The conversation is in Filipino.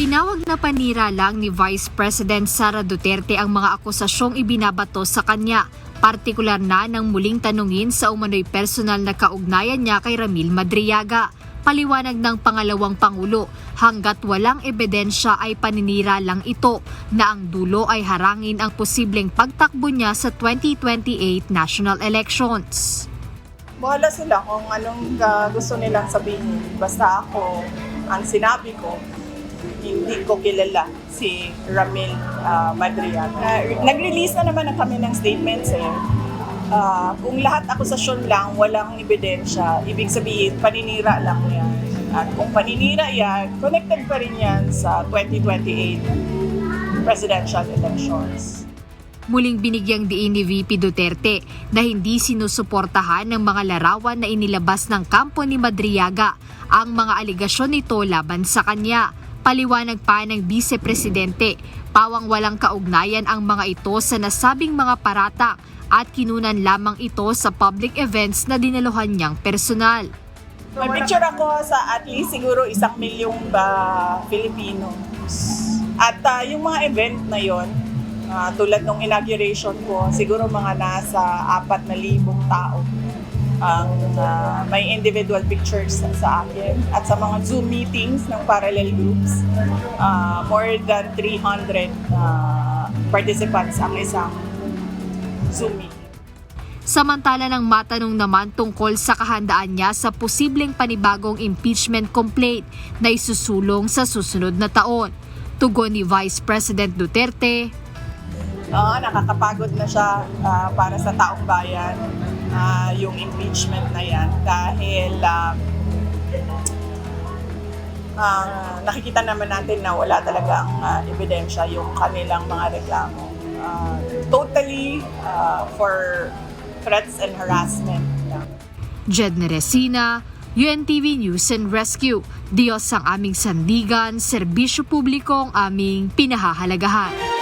Tinawag na panira lang ni Vice President Sara Duterte ang mga akusasyong ibinabato sa kanya, partikular na nang muling tanungin sa umano'y personal na kaugnayan niya kay Ramil Madriaga. Paliwanag ng pangalawang Pangulo, hanggat walang ebidensya ay paninira lang ito na ang dulo ay harangin ang posibleng pagtakbo niya sa 2028 national elections. Bahala sila kung anong gusto nilang sabihin. Basta ako, ang sinabi ko, hindi ko kilala si Ramil Madriaga. Nag-release na naman kami ng statements eh. Kung lahat akusasyon lang, walang ebidensya, ibig sabihin, paninira lang yan. At kung paninira yan, connected pa rin yan sa 2028 presidential elections. Muling binigyang diin ni VP Duterte na hindi sinusuportahan ng mga larawan na inilabas ng kampo ni Madriaga ang mga aligasyon nito laban sa kanya. Paliwanag pa ng Vice Presidente, pawang walang kaugnayan ang mga ito sa nasabing mga paratak at kinunan lamang ito sa public events na dinaluhan niyang personal. May picture ako sa at least siguro 1 milyong Filipino. At yung mga event na yon, tulad ng inauguration ko, siguro mga nasa 4,000 tao ang may individual pictures sa akin. At sa mga Zoom meetings ng parallel groups, more than 300 participants ang isang Zoom meeting. Samantala nang matanong naman tungkol sa kahandaan niya sa posibleng panibagong impeachment complaint na isusulong sa susunod na taon, tugon ni Vice President Duterte, nakakapagod na siya para sa taong bayan, yung impeachment na yan, dahil nakikita naman natin na wala talagang ebidensya yung kanilang mga reklamo. Totally for threats and harassment. Jedne Resina, UNTV News and Rescue. Diyos ang aming sandigan, serbisyo publiko ang aming pinahahalagahan.